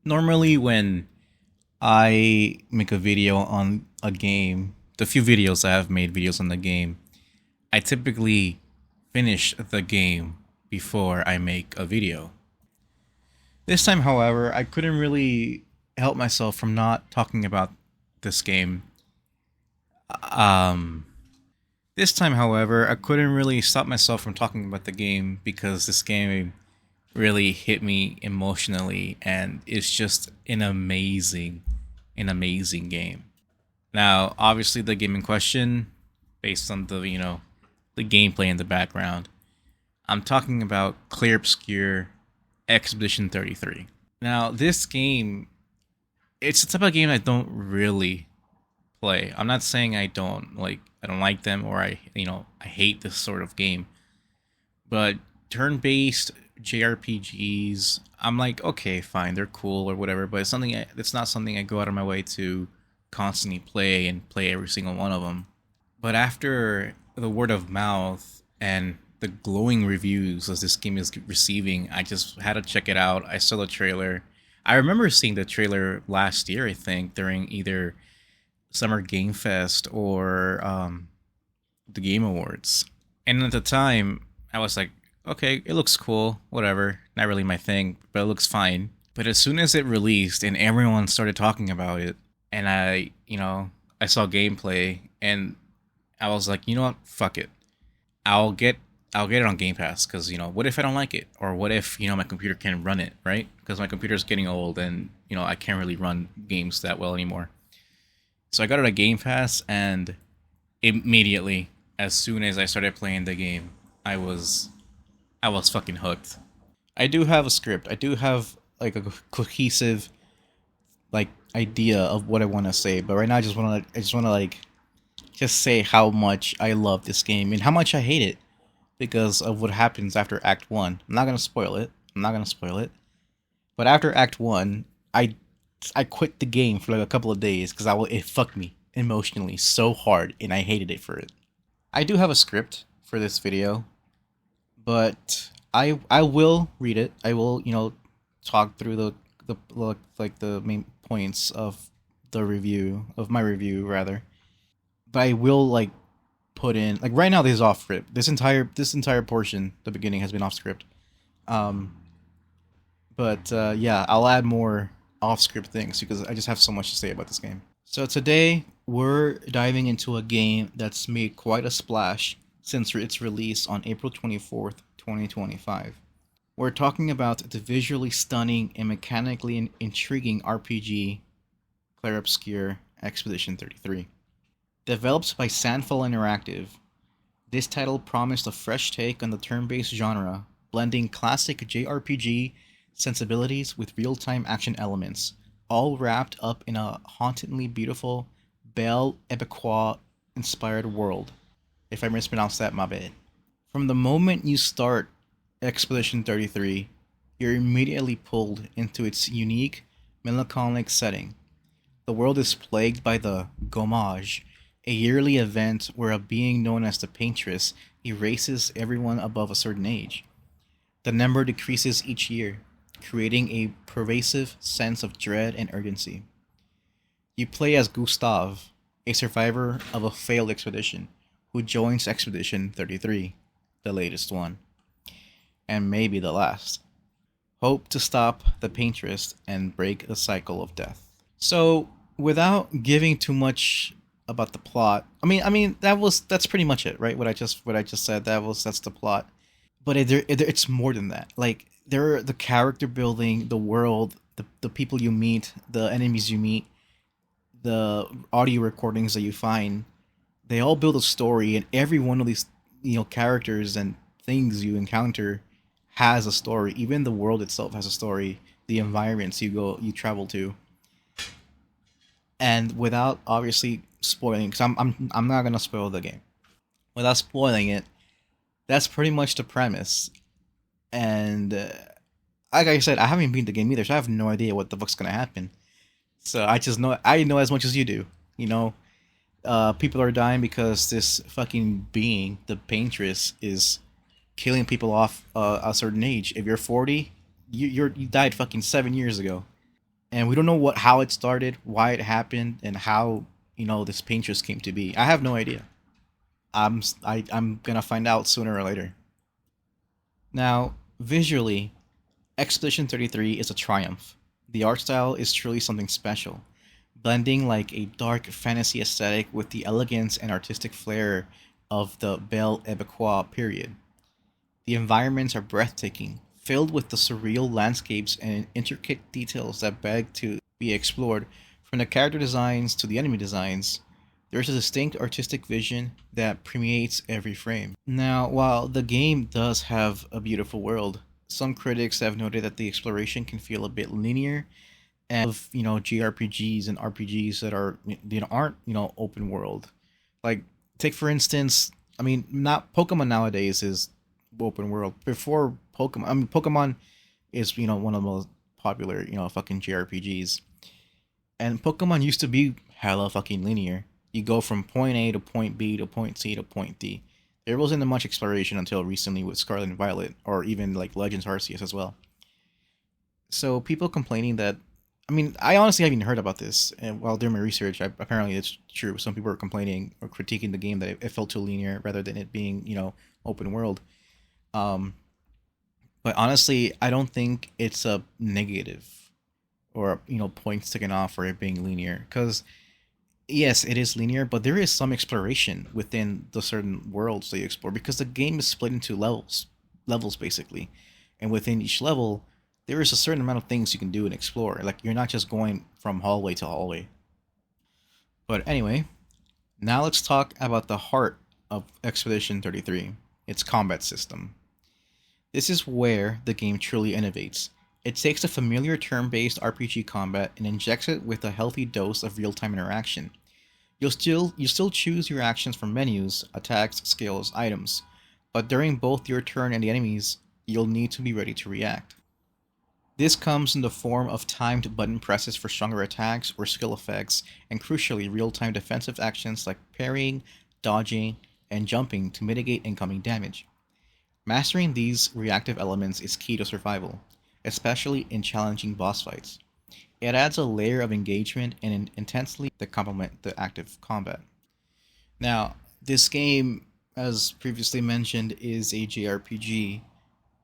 Normally, when I make a video on a game, the few videos I have made videos on the game, I typically finish the game before I make a video. This time, however, I couldn't really help myself from not talking about this game. Um, this time, however, I couldn't really stop myself from talking about the game because this game really hit me emotionally, and it's just an amazing game. Now, obviously, the game in question, based on the gameplay in the background, I'm talking about Clair Obscur Expedition 33. Now, this game, it's the type of game I don't really play. I'm not saying I don't like them or I hate this sort of game, but turn-based JRPGs, I'm like, okay, fine, they're cool or whatever, but it's not something I go out of my way to constantly play and play every single one of them. But after the word of mouth and the glowing reviews as this game is receiving, I just had to check it out. I saw the trailer. I remember seeing the trailer last year, I think, during either Summer Game Fest or the Game Awards. And at the time, I was like, okay, it looks cool, whatever. Not really my thing, but it looks fine. But as soon as it released and everyone started talking about it, and I saw gameplay, and I was like, you know what, fuck it. I'll get I'll get it on Game Pass because what if I don't like it, or what if my computer can't run it, right? Because my computer's getting old, and I can't really run games that well anymore. So I got it on Game Pass, and immediately, as soon as I started playing the game, I was I was fucking hooked. I do have a script. I do have like a cohesive like idea of what I want to say, but right now I just want to like just say how much I love this game and how much I hate it because of what happens after Act 1. I'm not going to spoil it. I'm not going to spoil it. But after Act 1, I quit the game for like a couple of days cuz it fucked me emotionally so hard and I hated it for it. I do have a script for this video, but I will read it. I will, talk through the main points of the review of my review rather. But I will like put in like right now this is off script. This entire portion, the beginning has been off script. Um but yeah, I'll add more off script things because I just have so much to say about this game. So today we're diving into a game that's made quite a splash since its release on April 24th, 2025. We're talking about the visually stunning and mechanically intriguing RPG Clair Obscur Expedition 33. Developed by Sandfall Interactive, this title promised a fresh take on the turn-based genre, blending classic JRPG sensibilities with real-time action elements, all wrapped up in a hauntingly beautiful Belle Epiquois inspired world. If I mispronounced that, my bad. From the moment you start Expedition 33, you're immediately pulled into its unique, melancholic setting. The world is plagued by the Gommage, a yearly event where a being known as the Paintress erases everyone above a certain age. The number decreases each year, creating a pervasive sense of dread and urgency. You play as Gustav, a survivor of a failed expedition, who joins Expedition 33, the latest one, and maybe the last. Hope to stop the Paintress and break the cycle of death. So, without giving too much about the plot, I mean that's pretty much it, right? What I just said, that's the plot. But it's more than that. Like there, the character building, the world, the people you meet, the enemies you meet, the audio recordings that you find, they all build a story, and every one of these characters and things you encounter has a story. Even the world itself has a story. The environments you travel to, and without obviously spoiling, because I'm not gonna spoil the game. Without spoiling it, that's pretty much the premise. And like I said, I haven't beaten the game either, so I have no idea what the fuck's gonna happen. So I know as much as you do. You know, people are dying because this fucking being, the paintress, is killing people off a certain age. If you're 40, you died fucking 7 years ago. and we don't know what how it started, why it happened, and how this paintress came to be. I have no idea. I'm gonna find out sooner or later. Now, visually, Expedition 33 is a triumph. The art style is truly something special, blending like a dark fantasy aesthetic with the elegance and artistic flair of the Belle Epoque period. The environments are breathtaking, filled with the surreal landscapes and intricate details that beg to be explored. From the character designs to the enemy designs, there's a distinct artistic vision that permeates every frame. Now, while the game does have a beautiful world, some critics have noted that the exploration can feel a bit linear and of JRPGs and RPGs that aren't open world. Like, take for instance, I mean, not Pokemon nowadays is open world. Before Pokemon, I mean, Pokemon is one of the most popular fucking JRPGs, and Pokemon used to be hella fucking linear. You go from point A to point B to point C to point D. There wasn't much exploration until recently with Scarlet and Violet, or even like Legends Arceus as well. So people complaining that, I mean, I honestly haven't heard about this. And while doing my research, apparently it's true. Some people are complaining or critiquing the game that it felt too linear rather than it being open world. Um, but honestly, I don't think it's a negative or points taken off for it being linear. Because yes, it is linear, but there is some exploration within the certain worlds that you explore because the game is split into levels basically, and within each level, there is a certain amount of things you can do and explore. Like you're not just going from hallway to hallway. But anyway, now let's talk about the heart of Expedition 33, its combat system. This is where the game truly innovates. It takes a familiar turn-based RPG combat and injects it with a healthy dose of real-time interaction. You still choose your actions from menus, attacks, skills, items, but during both your turn and the enemies, you'll need to be ready to react. This comes in the form of timed button presses for stronger attacks or skill effects, and crucially, real-time defensive actions like parrying, dodging, and jumping to mitigate incoming damage. Mastering these reactive elements is key to survival, especially in challenging boss fights. It adds a layer of engagement and an intensity that complement the active combat. Now, this game, as previously mentioned, is a JRPG,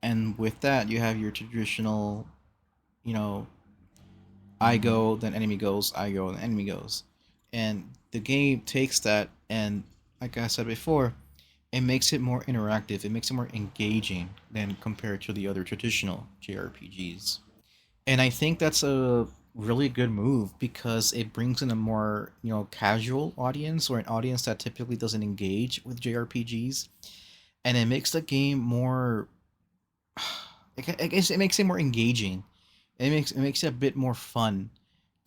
and with that, you have your traditional, you know, I go, then enemy goes, I go, then enemy goes. And the game takes that and, like I said before, it makes it more interactive, it makes it more engaging than compared to the other traditional JRPGs. And I think that's a really good move because it brings in a more, casual audience or an audience that typically doesn't engage with JRPGs. And it makes the game more, I guess it makes it more engaging. It makes it a bit more fun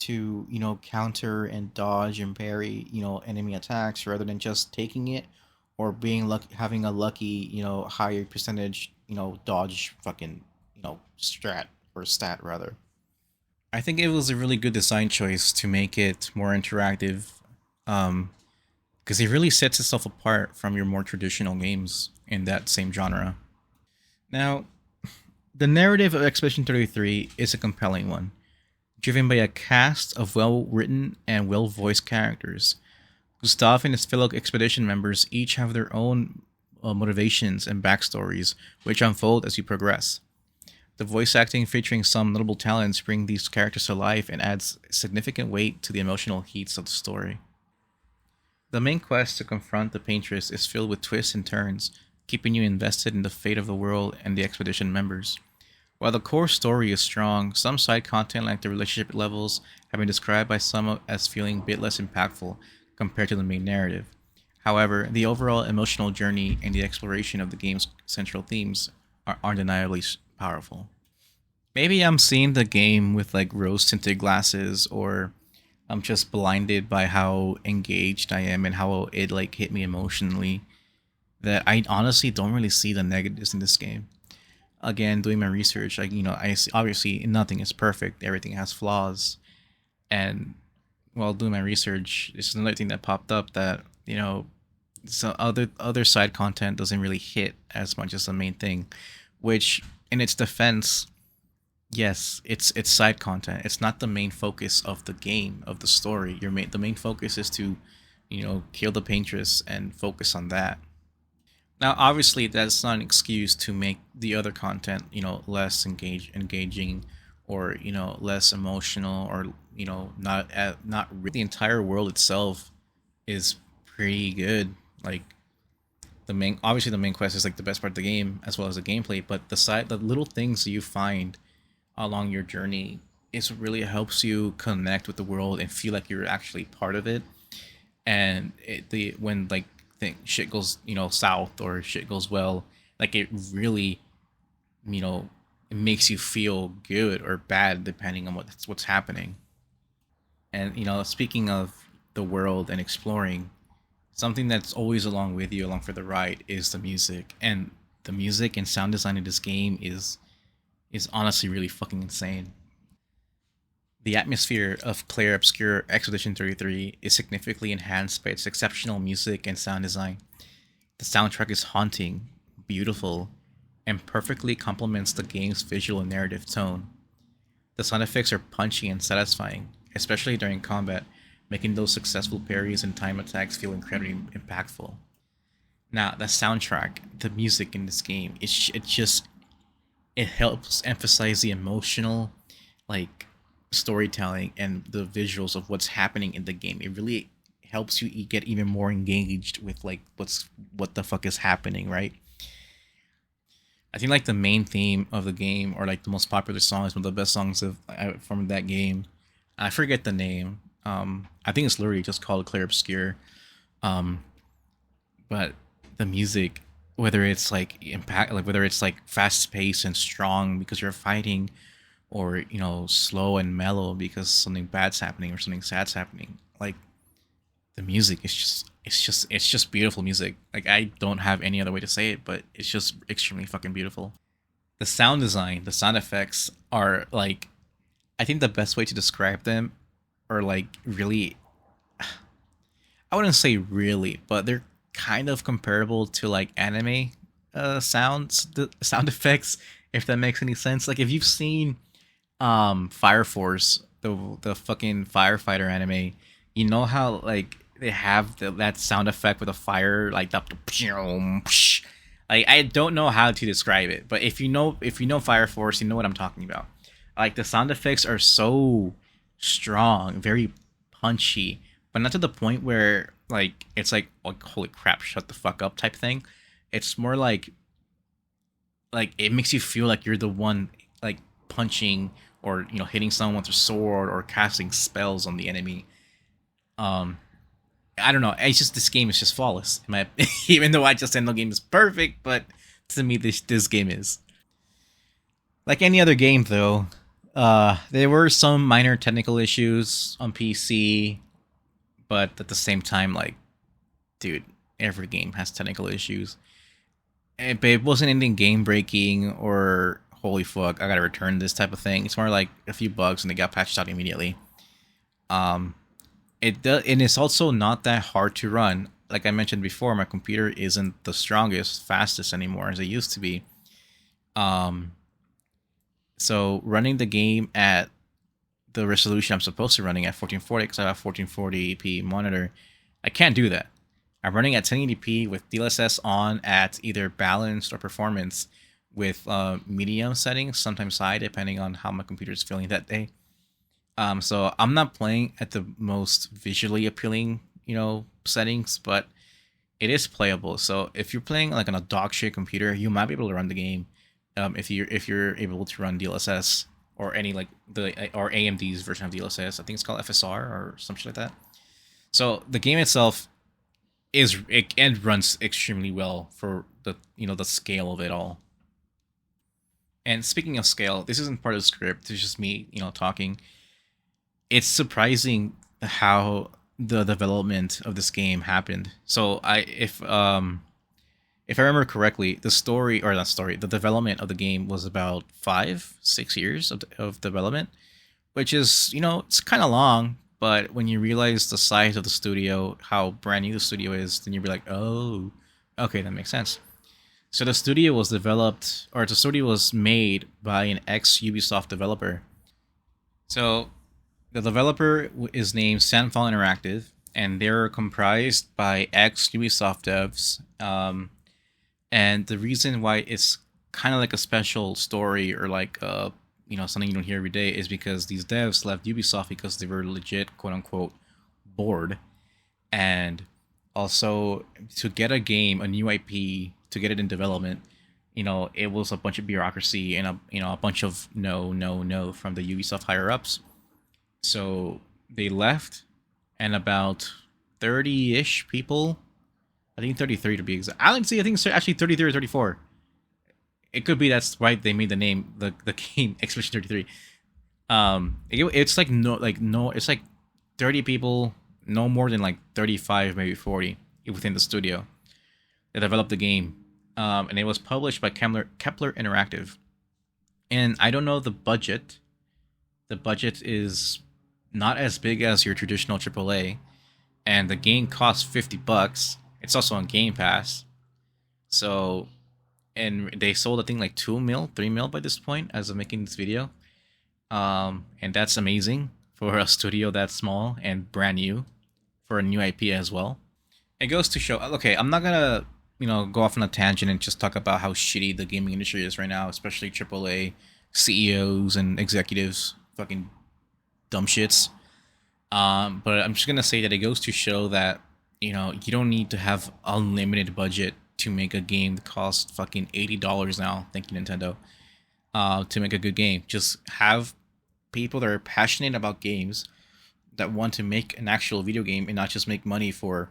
to counter and dodge and parry enemy attacks rather than just taking it or being lucky having a lucky higher percentage dodge fucking strat or stat rather. I think it was a really good design choice to make it more interactive, um, because it really sets itself apart from your more traditional games in that same genre. Now, the narrative of Expedition 33 is a compelling one, driven by a cast of well written and well voiced characters. Gustav and his fellow expedition members each have their own motivations and backstories, which unfold as you progress. The voice acting featuring some notable talents bring these characters to life and adds significant weight to the emotional heats of the story. The main quest to confront the Paintress is filled with twists and turns, keeping you invested in the fate of the world and the expedition members. While the core story is strong, some side content like the relationship levels have been described by some as feeling a bit less impactful compared to the main narrative. However, the overall emotional journey and the exploration of the game's central themes are undeniably powerful. Maybe I'm seeing the game with like rose tinted glasses, or I'm just blinded by how engaged I am and how it like hit me emotionally, that I honestly don't really see the negatives in this game. Again, doing my research, like I see, obviously nothing is perfect, everything has flaws, and while doing my research, it's another thing that popped up that so other side content doesn't really hit as much as the main thing, which in its defense, Yes, it's side content. It's not the main focus of the game, of the story. The main focus is to, kill the paintress and focus on that. Now, obviously, that's not an excuse to make the other content, less engaging, or less emotional, or not the entire world itself is pretty good. Like the main quest is like the best part of the game, as well as the gameplay. But the little things you find along your journey is what really helps you connect with the world and feel like you're actually part of it. And when like shit goes south, or shit goes well, like it really, it makes you feel good or bad depending on what's happening. And speaking of the world and exploring, something that's always along with you along for the ride is the music. And the music and sound design of this game is honestly really fucking insane. The atmosphere of Clair Obscur Expedition 33 is significantly enhanced by its exceptional music and sound design. The soundtrack is haunting, beautiful, and perfectly complements the game's visual and narrative tone. The sound effects are punchy and satisfying, especially during combat, making those successful parries and time attacks feel incredibly impactful. Now, the soundtrack, the music in this game, it helps emphasize the emotional, like, storytelling and the visuals of what's happening in the game. It really helps you get even more engaged with like what the fuck is happening, right? I think like the main theme of the game, or like the most popular song, is one of the best songs from that game. I forget the name. I think it's literally just called Clair Obscur. Um, but the music, whether it's like whether it's like fast paced and strong because you're fighting, or slow and mellow because something bad's happening or something sad's happening, like the music is just beautiful music. Like, I don't have any other way to say it, but it's just extremely fucking beautiful. The sound design, the sound effects are like, I think the best way to describe them are like really, I wouldn't say really, but they're kind of comparable to like anime sounds, the sound effects, if that makes any sense. Like, if you've seen Fire Force, the fucking firefighter anime, you know how like they have that sound effect with a fire, like the like, I don't know how to describe it, but if you know Fire Force, you know what I'm talking about. Like, the sound effects are so strong, very punchy, but not to the point where like it's like, oh, holy crap, shut the fuck up type thing. It's more like it makes you feel like you're the one, like, punching, or hitting someone with a sword, or casting spells on the enemy. um I don't know, it's just, this game is just flawless even though I just said no game is perfect, but to me this game is. Like any other game though, there were some minor technical issues on PC, but at the same time, like, dude, every game has technical issues. But it wasn't anything game breaking or holy fuck, I gotta return this type of thing. It's more like a few bugs and they got patched out immediately. Um, and it's also not that hard to run. Like I mentioned before, my computer isn't the strongest, fastest anymore as it used to be. Um, so running the game at the resolution I'm supposed to running at 1440, because I have 1440p monitor, I can't do that. I'm running at 1080p with DLSS on at either balanced or performance, with medium settings, sometimes high, depending on how my computer is feeling that day. So I'm not playing at the most visually appealing, settings, but it is playable. So if you're playing like on a dog shit computer, you might be able to run the game. If you're able to run DLSS, or any like the or AMD's version of DLSS, I think it's called FSR or something like that. So the game itself it runs extremely well for the scale of it all. And speaking of scale, this isn't part of the script. It's just me, talking. It's surprising how the development of this game happened. So if I remember correctly, the story, or not story, the development of the game was about 5-6 years of development, which is, it's kind of long. But when you realize the size of the studio, how brand new the studio is, then you'll be like, oh, okay, that makes sense. So the studio was developed, or the studio was made by an ex Ubisoft developer. So the developer is named Sandfall Interactive, and they're comprised by ex Ubisoft devs. And the reason why it's kind of like a special story, or like something you don't hear every day, is because these devs left Ubisoft because they were legit, quote unquote, bored. And also, to get a game, a new IP, to get it in development, it was a bunch of bureaucracy and a bunch of no from the Ubisoft higher ups. So they left, and about 30-ish people, I think 33 to be exact. I think it's actually 33 or 34. It could be that's why they made the name, the game Expedition 33. It's like no, it's like 30 people, no more than like 35, maybe 40 within the studio that developed the game. And it was published by Kepler Interactive. And I don't know the budget. The budget is not as big as your traditional AAA, and the game costs $50. It's also on Game Pass. So, and they sold I think like 2 mil, 3 mil by this point as of making this video. And that's amazing for a studio that small and brand new, for a new IP as well. It goes to show. Okay, I'm not gonna go off on a tangent and just talk about how shitty the gaming industry is right now, especially AAA CEOs and executives, fucking dumb shits. But I'm just gonna say that it goes to show that you don't need to have unlimited budget to make a game that costs fucking $80 now. Thank you, Nintendo. To make a good game, just have people that are passionate about games, that want to make an actual video game and not just make money for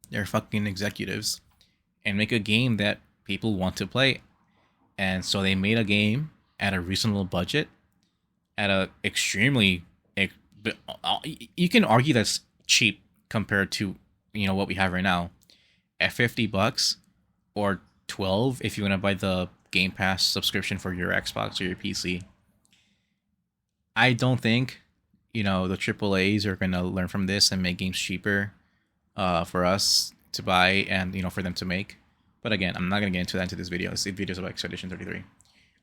their fucking executives, and make a game that people want to play. And so they made a game at a reasonable budget, at a extremely, you can argue that's cheap compared to what we have right now, at $50 or 12 if you want to buy the Game Pass subscription for your Xbox or your PC. I don't think the AAAs are gonna learn from this and make games cheaper for us to buy, and for them to make. But again, I'm not gonna get into that into this video. This video is about Expedition 33.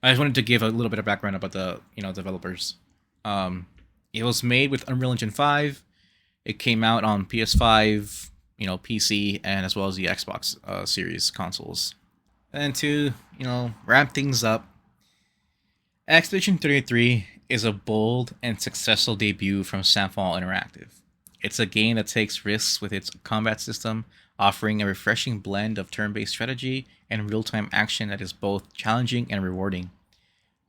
I just wanted to give a little bit of background about the developers. It was made with Unreal Engine 5. It came out on PS5, PC, and as well as the Xbox Series consoles. And to wrap things up, Expedition 33 is a bold and successful debut from Sandfall Interactive. It's a game that takes risks with its combat system, offering a refreshing blend of turn-based strategy and real-time action that is both challenging and rewarding.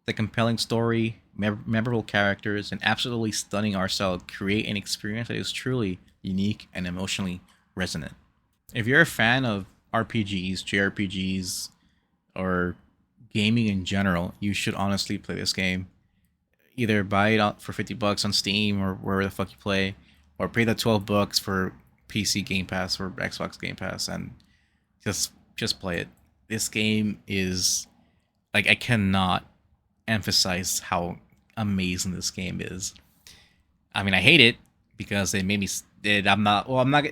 The compelling story, memorable characters, and absolutely stunning art style create an experience that is truly unique and emotionally resonant. If you're a fan of RPGs, JRPGs, or gaming in general, you should honestly play this game. Either buy it out for $50 on Steam or wherever the fuck you play, or pay the $12 for PC Game Pass or Xbox Game Pass, and just play it. This game is like, I cannot emphasize how amazing this game is. I mean, I hate it because it made me. I'm not. Well, I'm not.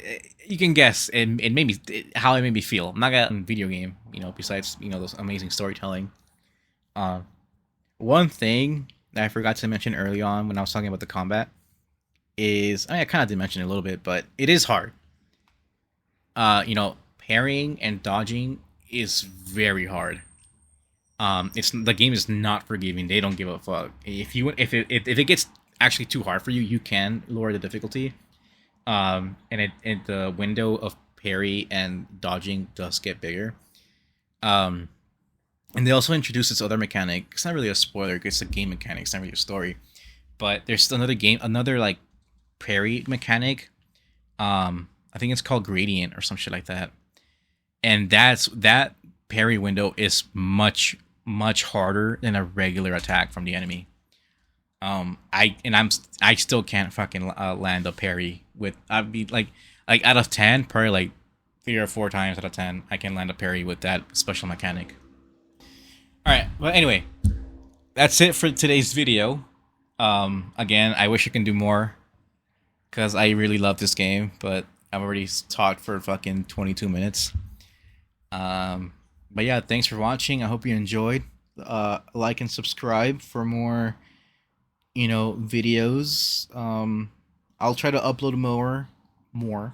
You can guess. It made me how it made me feel. I'm not gonna video game. Besides those amazing storytelling. One thing that I forgot to mention early on when I was talking about the combat is, I kind of did mention it a little bit, but it is hard. Parrying and dodging is very hard. It's the game is not forgiving. They don't give a fuck. If it gets actually too hard for you, you can lower the difficulty. And the window of parry and dodging does get bigger. And they also introduce this other mechanic. It's not really a spoiler. It's a game mechanic. It's not really a story. But there's another like parry mechanic. I think it's called Gradient or some shit like that. And that parry window is much harder than a regular attack from the enemy. I still can't fucking land a parry with. I'd be like out of 10, probably like 3 or 4 times out of 10, I can land a parry with that special mechanic. All right, but anyway, that's it for today's video. Again, I wish I can do more because I really love this game, but I've already talked for fucking 22 minutes. But yeah, thanks for watching. I hope you enjoyed. Like and subscribe for more, videos. I'll try to upload more.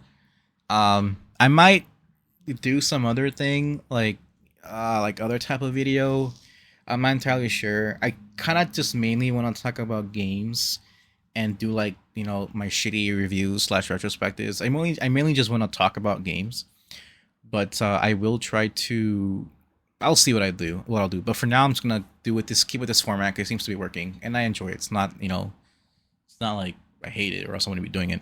I might do some other thing like other type of video. I'm not entirely sure. I kind of just mainly want to talk about games and do like my shitty reviews slash retrospectives. I mainly just want to talk about games, but I will try to. I'll see what I'll do. But for now, I'm just gonna keep with this format because it seems to be working, and I enjoy it. It's not it's not like I hate it or else I wouldn't be doing it.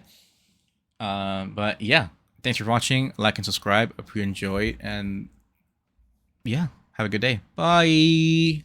But yeah, thanks for watching. Like and subscribe. Hope you enjoy, and yeah, have a good day. Bye.